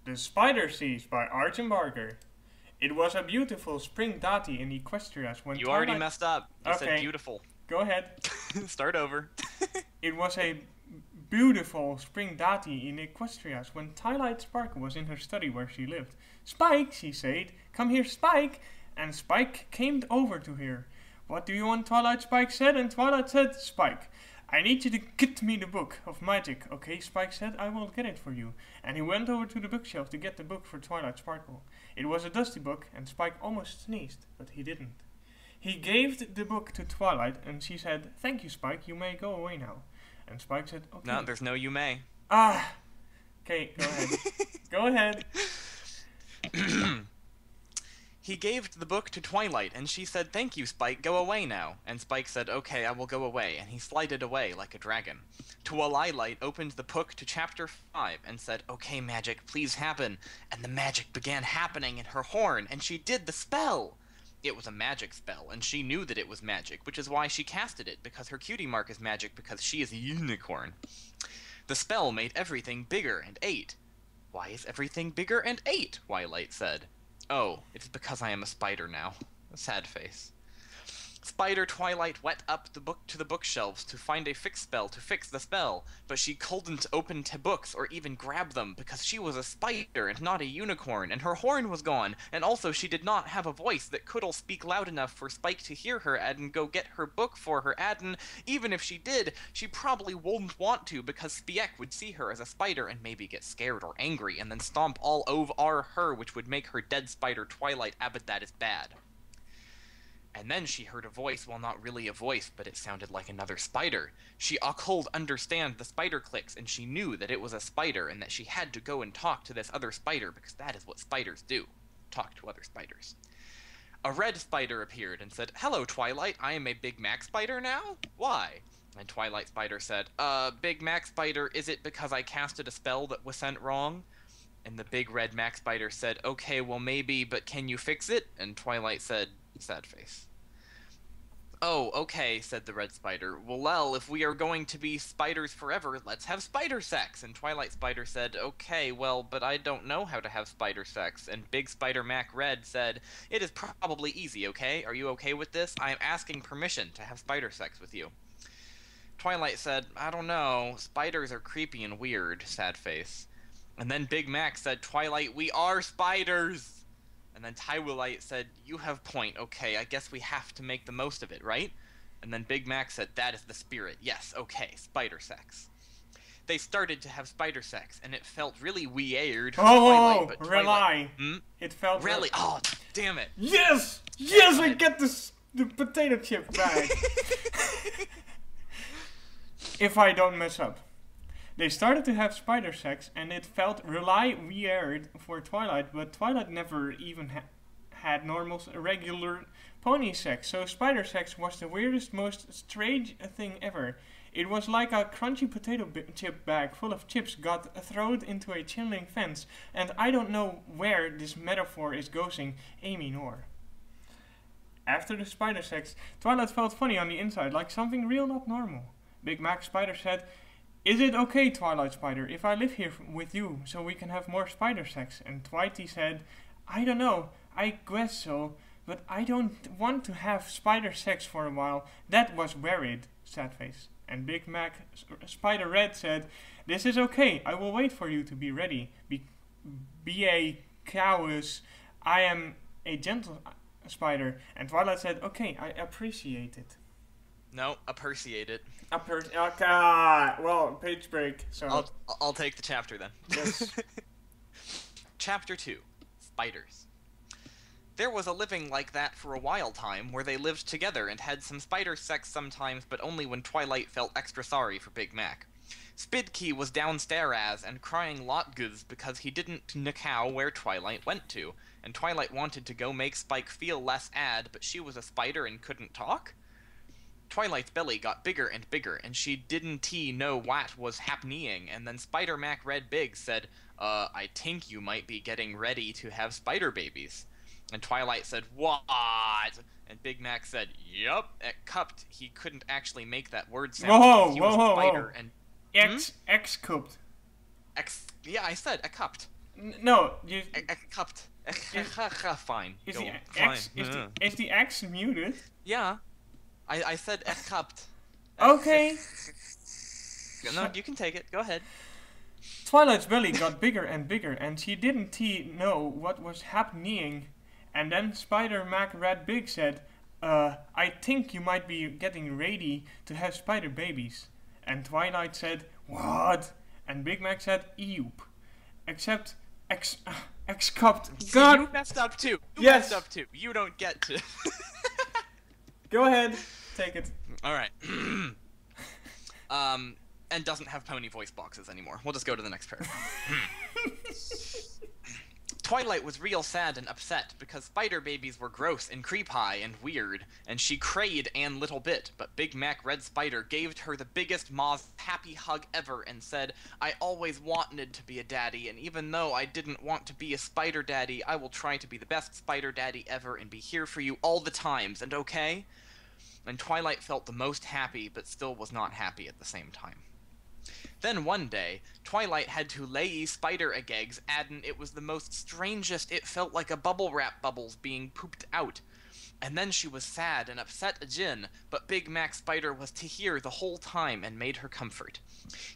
The Spider Seas by Argembarger. It was a beautiful spring dotty in Equestrias when You already messed up. You said beautiful. Go ahead. Start over. It was a beautiful spring dotty in Equestrias when Twilight Sparkle was in her study where she lived. Spike, she said, come here, Spike. And Spike came over to her. What do you want, Twilight? Spike said, and Twilight said, Spike, I need you to get me the book of magic. Okay, Spike said, I will get it for you. And he went over to the bookshelf to get the book for Twilight Sparkle. It was a dusty book, and Spike almost sneezed, but he didn't. He gave the book to Twilight, and she said, thank you, Spike, you may go away now. And Spike said, okay. No, there's no you may. Ah! Okay, go ahead. Go ahead. He gave the book to Twilight, and she said, thank you, Spike, go away now. And Spike said, okay, I will go away, and he slided away like a dragon. Twilight opened the book to chapter 5, and said, okay, magic, please happen. And the magic began happening in her horn, and she did the spell. It was a magic spell, and she knew that it was magic, which is why she casted it, because her cutie mark is magic, because she is a unicorn. The spell made everything bigger and ate. Why is everything bigger and ate? Twilight said. Oh, it's because I am a spider now. A sad face. Spider Twilight went up the book to the bookshelves to find a fix spell to fix the spell, but she couldn't open to books or even grab them because she was a spider and not a unicorn, and her horn was gone, and also she did not have a voice that could'll speak loud enough for Spike to hear her and go get her book for her, and even if she did, she probably wouldn't want to because Spike would see her as a spider and maybe get scared or angry and then stomp all over her, which would make her dead spider Twilight, but that is bad. And then she heard a voice, well, not really a voice, but it sounded like another spider. She could understand the spider clicks, and she knew that it was a spider and that she had to go and talk to this other spider, because that is what spiders do, talk to other spiders. A red spider appeared and said, hello, Twilight, I am a Big Mac spider now? Why? And Twilight Spider said, Big Mac spider, is it because I casted a spell that was sent wrong? And the big red Mac spider said, okay, well maybe, but can you fix it? And Twilight said, sad face. Oh, okay, said the red spider. Well, if we are going to be spiders forever, let's have spider sex. And Twilight Spider said, okay, well, but I don't know how to have spider sex. And Big Spider Mac Red said, it is probably easy, okay? Are you okay with this? I am asking permission to have spider sex with you. Twilight said, I don't know. Spiders are creepy and weird, sad face. And then Big Mac said, Twilight, we are spiders! And then Twilight said, you have point, okay, I guess we have to make the most of it, right? And then Big Mac said, that is the spirit, yes, okay, spider sex. They started to have spider sex, and it felt really weird for Twilight, but Twilight... It felt... Really? Oh, damn it. Yes! Yes, I get the potato chip back! If I don't mess up. They started to have spider sex, and it felt really weird for Twilight, but Twilight never even had normal, regular pony sex, so spider sex was the weirdest, most strange thing ever. It was like a crunchy potato chip bag full of chips got thrown into a chilling fence, and I don't know where this metaphor is going, Amy nor. After the spider sex, Twilight felt funny on the inside, like something real not normal. Big Mac Spider said, is it okay, Twilight Spider, if I live here with you so we can have more spider sex? And Twilight said, I don't know, I guess so, but I don't want to have spider sex for a while. That was worried, sad face. And Big Mac Spider Red said, this is okay, I will wait for you to be ready. Be a cowus, I am a gentle spider. And Twilight said, okay, I appreciate it. No, appreciate it. Well, page break. So I'll take the chapter then. Yes. Chapter 2, Spiders. There was a living like that for a while time, where they lived together and had some spider sex sometimes, but only when Twilight felt extra sorry for Big Mac. Spidkey was downstairs and crying lotgoos because he didn't know where Twilight went to, and Twilight wanted to go make Spike feel less ad, but she was a spider and couldn't talk? Twilight's belly got bigger and bigger, and she didn't know what was happening, and then Spider Mac Red Big said, I think you might be getting ready to have spider babies. And Twilight said, what? And Big Mac said, yup. Cupped, he couldn't actually make that word sound. Whoa, he was a spider, and X-cupped. Yeah, I said, cupped. No, you... Except. Fine. Is Go the on. X, Fine. is the X muted? Yeah. I said except. Okay. No, you can take it. Go ahead. Twilight's belly got bigger and bigger, and she didn't know what was happening. And then Spider Mac Red Big said, I think you might be getting ready to have spider babies. And Twilight said, what? And Big Mac said, eep. Except, except, God! You messed up too. You Yes. messed up too. You don't get to. Go ahead. Take it. Alright. And doesn't have pony voice boxes anymore. We'll just go to the next paragraph. Twilight was real sad and upset because spider babies were gross and creepy and weird, and she crayed Ann little bit, but Big Mac Red Spider gave her the biggest most happy hug ever and said, I always wanted to be a daddy, and even though I didn't want to be a spider daddy, I will try to be the best spider daddy ever and be here for you all the times, and okay? And Twilight felt the most happy, but still was not happy at the same time. Then one day, Twilight had to lay spider eggs, addin' it was the most strangest, it felt like a bubble wrap bubbles being pooped out. And then she was sad and upset agin, but Big Mac Spider was to hear the whole time and made her comfort.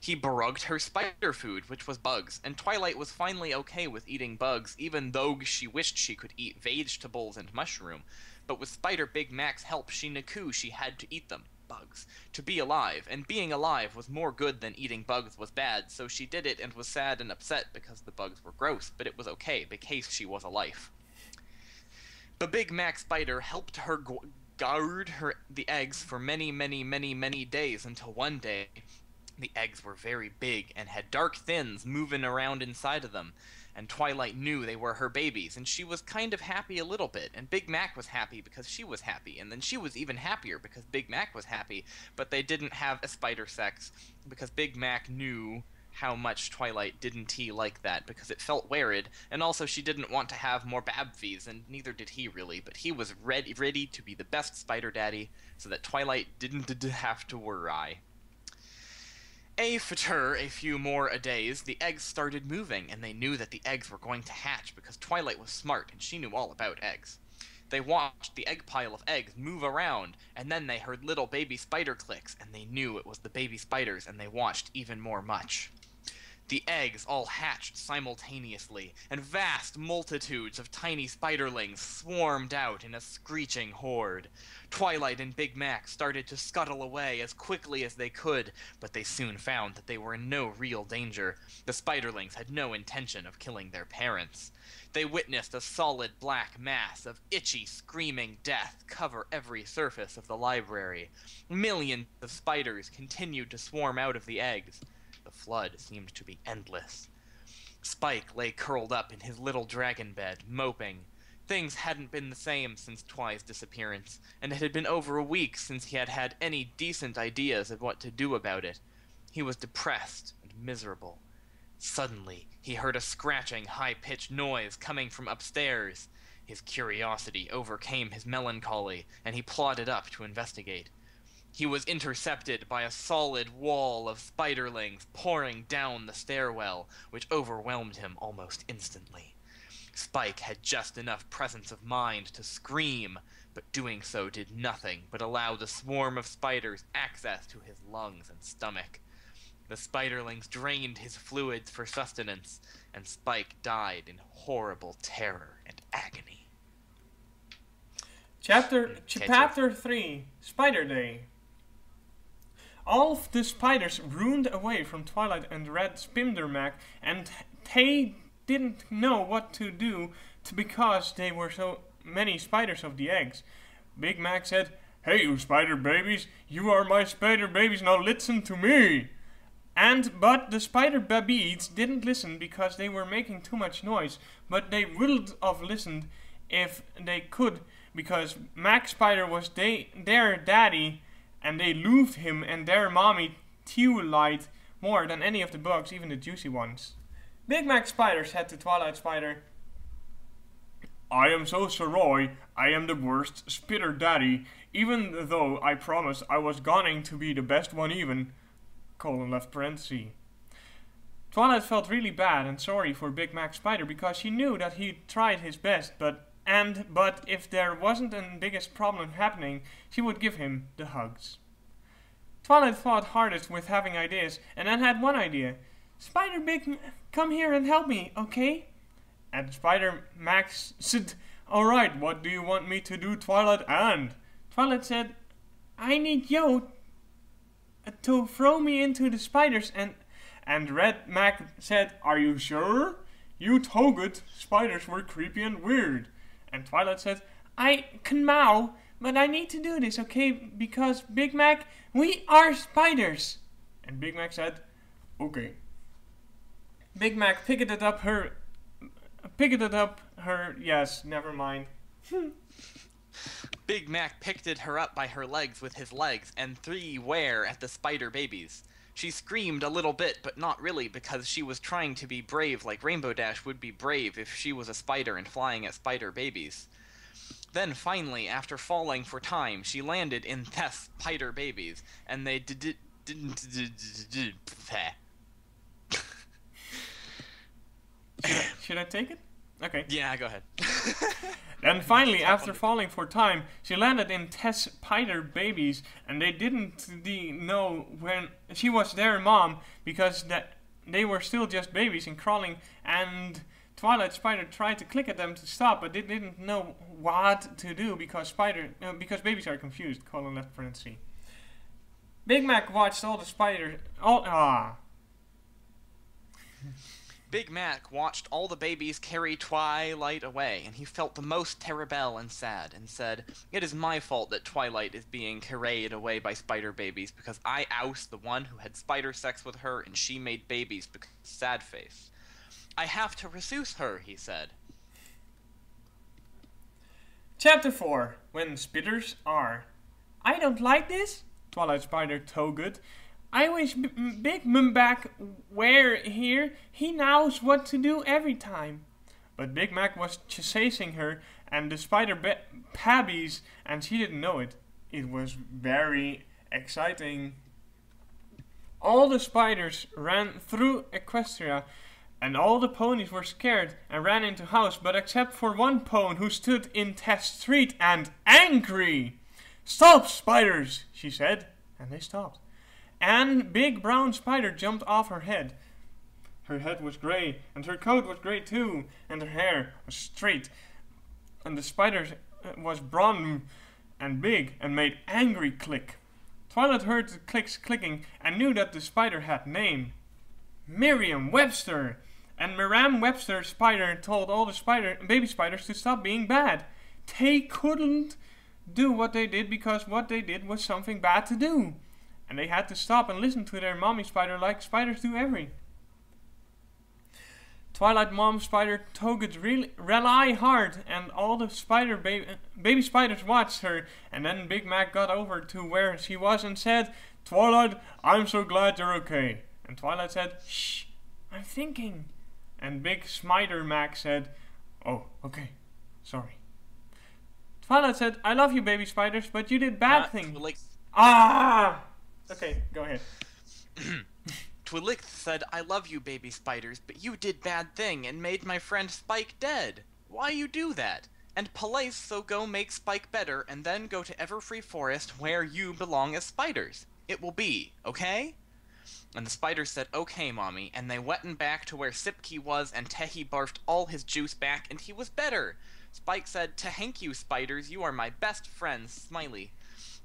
He berugged her spider food, which was bugs, and Twilight was finally okay with eating bugs, even though she wished she could eat vegetables and mushroom. But with Spider Big Mac's help, she knew she had to eat them. Bugs, to be alive, and being alive was more good than eating bugs was bad, so she did it and was sad and upset because the bugs were gross, but it was okay because she was alive. But Big Mac Spider helped her guard the eggs for many days until one day the eggs were very big and had dark things moving around inside of them. And Twilight knew they were her babies, and she was kind of happy a little bit, and Big Mac was happy because she was happy, and then she was even happier because Big Mac was happy, but they didn't have a spider sex, because Big Mac knew how much Twilight didn't he like that, because it felt weird, and also she didn't want to have more babfies, and neither did he really, but he was ready to be the best spider daddy, so that Twilight didn't have to worry. After a few more days, the eggs started moving, and they knew that the eggs were going to hatch because Twilight was smart and she knew all about eggs. They watched the egg pile of eggs move around, and then they heard little baby spider clicks, and they knew it was the baby spiders, and they watched even more much. The eggs all hatched simultaneously, and vast multitudes of tiny spiderlings swarmed out in a screeching horde. Twilight and Big Mac started to scuttle away as quickly as they could, but they soon found that they were in no real danger. The spiderlings had no intention of killing their parents. They witnessed a solid black mass of itchy, screaming death cover every surface of the library. Millions of spiders continued to swarm out of the eggs. The flood seemed to be endless. Spike lay curled up in his little dragon bed, moping. Things hadn't been the same since Twi's disappearance, and it had been over a week since he had had any decent ideas of what to do about it. He was depressed and miserable. Suddenly, he heard a scratching, high-pitched noise coming from upstairs. His curiosity overcame his melancholy, and he plodded up to investigate. He was intercepted by a solid wall of spiderlings pouring down the stairwell, which overwhelmed him almost instantly. Spike had just enough presence of mind to scream, but doing so did nothing but allow the swarm of spiders access to his lungs and stomach. The spiderlings drained his fluids for sustenance, and Spike died in horrible terror and agony. Chapter 3, Spider Day. All of the spiders ruined away from Twilight and Red Spindermack, and they didn't know what to do because there were so many spiders of the eggs. Big Mac said, "Hey, you spider babies, you are my spider babies, now listen to me." But the spider babies didn't listen because they were making too much noise, but they would have listened if they could, because Mac Spider was their daddy, and they loved him and their mommy Twilight more than any of the bugs, even the juicy ones. Big Mac Spider said to Twilight Spider, "I am so sorry, I am the worst spider daddy, even though I promised I was going to be the best one even," : left parenthesis. Twilight felt really bad and sorry for Big Mac Spider because she knew that he tried his best, but if there wasn't a biggest problem happening, she would give him the hugs. Twilight thought hardest with having ideas, and then had one idea. Spider Big, come here and help me, okay? And Spider Max said, alright, what do you want me to do, Twilight? And Twilight said, I need you to throw me into the spiders. And Red Mac said, are you sure? You told spiders were creepy and weird. And Twilight said, I can mow, but I need to do this, okay? Because Big Mac, we are spiders. And Big Mac said, okay. Big Mac picked it up her, yes, never mind. Big Mac picked her up by her legs with his legs and threw where at the spider babies. She screamed a little bit, but not really, because she was trying to be brave like Rainbow Dash would be brave if she was a spider and flying at spider babies. Then finally, after falling for time, she landed in the spider babies, and they didn't. Should I take it? Okay. Yeah, go ahead. Then finally, after falling for time, she landed in Tess Spider babies, and they didn't know when she was their mom because they were still just babies and crawling. And Twilight Spider tried to click at them to stop, but they didn't know what to do because babies are confused. Colon left parenthesis. Big Mac watched all the spiders. Big Mac watched all the babies carry Twilight away, and he felt the most terrible and sad, and said, it is my fault that Twilight is being carried away by spider babies, because I oust the one who had spider sex with her, and she made babies because sad face. I have to resource her, he said. Chapter 4. When Spitters Are. I don't like this, Twilight Spider told. I wish Big Mac were here. He knows what to do every time. But Big Mac was chasing her and the spider babies, and she didn't know it. It was very exciting. All the spiders ran through Equestria, and all the ponies were scared and ran into house, but except for one pony who stood in Test Street and angry. Stop, spiders, she said, and they stopped. And Big Brown Spider jumped off her head. Her head was grey, and her coat was grey too, and her hair was straight. And the spider was brown and big and made angry click. Twilight heard the clicks clicking and knew that the spider had name. Merriam-Webster. And Merriam-Webster Spider told all the baby spiders to stop being bad. They couldn't do what they did because what they did was something bad to do. And they had to stop and listen to their mommy spider like spiders do every. Twilight Mom Spider told rely hard, and all the baby spiders watched her. And then Big Mac got over to where she was and said, Twilight, I'm so glad you're okay. And Twilight said, shh, I'm thinking. And Big Spider Mac said, oh, okay, sorry. Twilight said, I love you, baby spiders, but you did bad things. Okay, go ahead. Twilix said, I love you, baby spiders, but you did bad thing and made my friend Spike dead. Why you do that? And police so go make Spike better and then go to Everfree Forest where you belong as spiders. It will be, okay? And the spiders said, okay, mommy, and they went back to where Sipke was, and Tehi barfed all his juice back, and he was better. Spike said, thank you, spiders, you are my best friends, Smiley.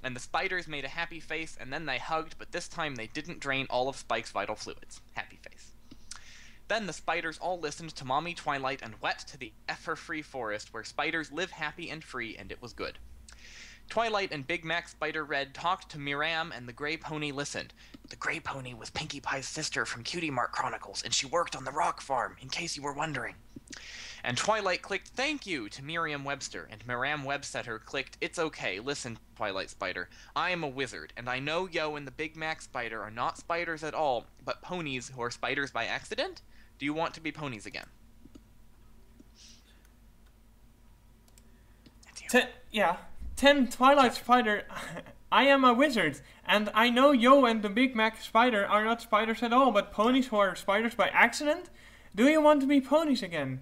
And the spiders made a happy face, and then they hugged, but this time they didn't drain all of Spike's vital fluids. Happy face. Then the spiders all listened to Mommy Twilight and went to the Everfree Forest, where spiders live happy and free, and it was good. Twilight and Big Mac Spider Red talked to Miriam, and the Grey Pony listened. The Grey Pony was Pinkie Pie's sister from Cutie Mark Chronicles, and she worked on the rock farm, in case you were wondering. And Twilight clicked thank you to Merriam-Webster, and Merriam-Webster clicked it's okay, listen, Twilight Spider, I am a wizard, and I know Yo and the Big Mac Spider are not spiders at all, but ponies who are spiders by accident? Do you want to be ponies again? Yeah. 10 Twilight Spider I am a wizard, and I know Yo and the Big Mac spider are not spiders at all, but ponies who are spiders by accident? Do you want to be ponies again?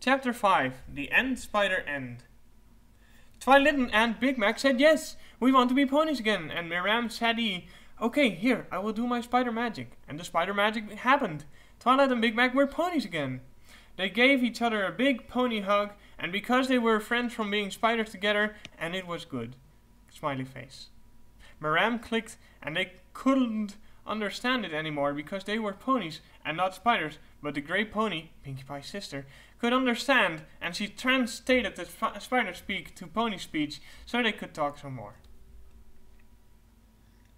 Chapter 5. The End Spider End. Twilight and Big Mac said yes, we want to be ponies again, and Miriam said okay, here, I will do my spider magic. And the spider magic happened. Twilight and Big Mac were ponies again. They gave each other a big pony hug, and because they were friends from being spiders together, and it was good. Smiley face. Miriam clicked, and they couldn't understand it anymore because they were ponies and not spiders, but the grey pony, Pinkie Pie's sister, could understand, and she translated the spider speak to pony speech so they could talk some more.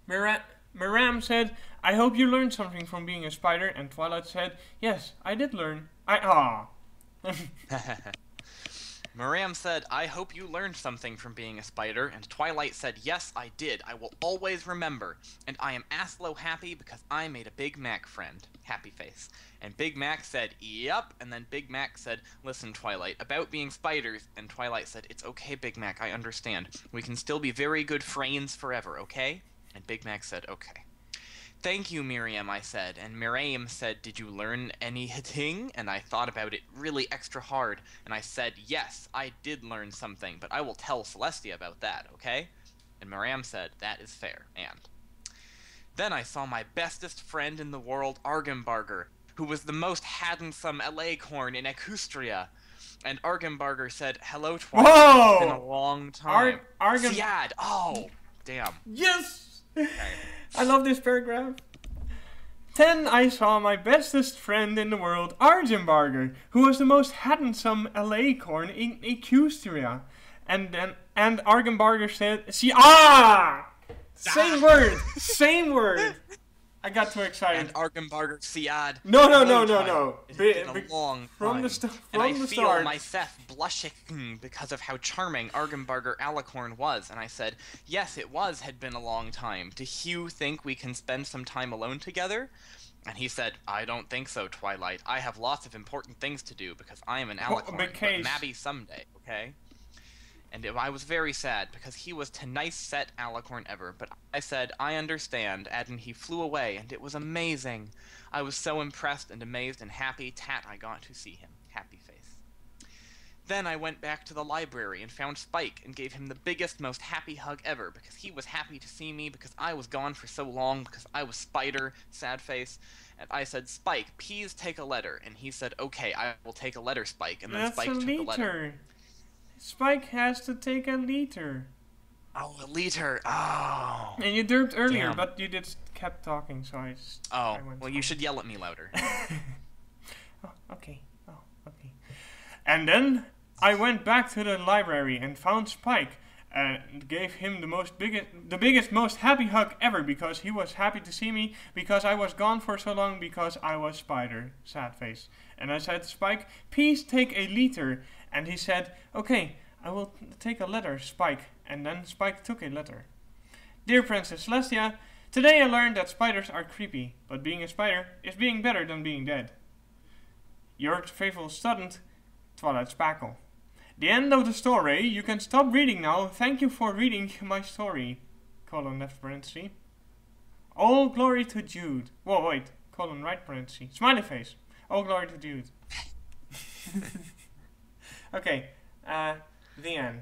Miriam said, I hope you learned something from being a spider, and Twilight said, yes, I did learn. Miriam said, I hope you learned something from being a spider, and Twilight said, yes, I did. I will always remember. And I am Aslo happy because I made a Big Mac friend. Happy face. And Big Mac said, yep. And then Big Mac said, listen, Twilight, about being spiders. And Twilight said, it's okay, Big Mac, I understand. We can still be very good friends forever, okay? And Big Mac said, okay. Thank you, Miriam, I said, and Miriam said, did you learn anything? And I thought about it really extra hard, and I said, yes, I did learn something, but I will tell Celestia about that, okay? And Miriam said, that is fair, and... Then I saw my bestest friend in the world, Argembarger, who was the most handsome Alacorn in Ecustria. And Argembarger said, hello, Twilight. Whoa! It's been a long time. Siad! Oh, damn. Yes! Okay. I love this paragraph. Then I saw my bestest friend in the world, Argembarger, who was the most handsome Alacorn in Ecustria. And Argembarger said, Same word! Same word! I got too excited. And Argembarger Siad. No. It's been a long time. From the start. I feel myself blushing because of how charming Argembarger Alacorn was. And I said, yes, it had been a long time. Do you think we can spend some time alone together? And he said, I don't think so, Twilight. I have lots of important things to do because I am an Alacorn. But maybe someday, okay? And I was very sad, because he was the nice set Alacorn ever, but I said, I understand, and he flew away, and it was amazing. I was so impressed and amazed and happy I got to see him. Happy face. Then I went back to the library and found Spike, and gave him the biggest, most happy hug ever, because he was happy to see me, because I was gone for so long, because I was Spider, sad face. And I said, Spike, please take a letter. And he said, okay, I will take a letter, Spike. And then Spike took a letter. Spike has to take a liter. Oh, a liter. Oh. And you derped earlier, Damn. but you just kept talking, so I went well, you should yell at me louder. Okay. And then I went back to the library and found Spike and gave him the biggest, most happy hug ever, because he was happy to see me, because I was gone for so long, because I was Spider. Sad face. And I said, Spike, please take a liter. And he said, okay, I will take a letter, Spike. And then Spike took a letter. Dear Princess Celestia, today I learned that spiders are creepy, but being a spider is being better than being dead. Your faithful student, Twilight Spackle. The end of the story. You can stop reading now. Thank you for reading my story. Colon left parenthesis. All glory to Jude. Whoa, wait. Colon right parenthesis. Smiley face. All glory to Jude. Okay, the end.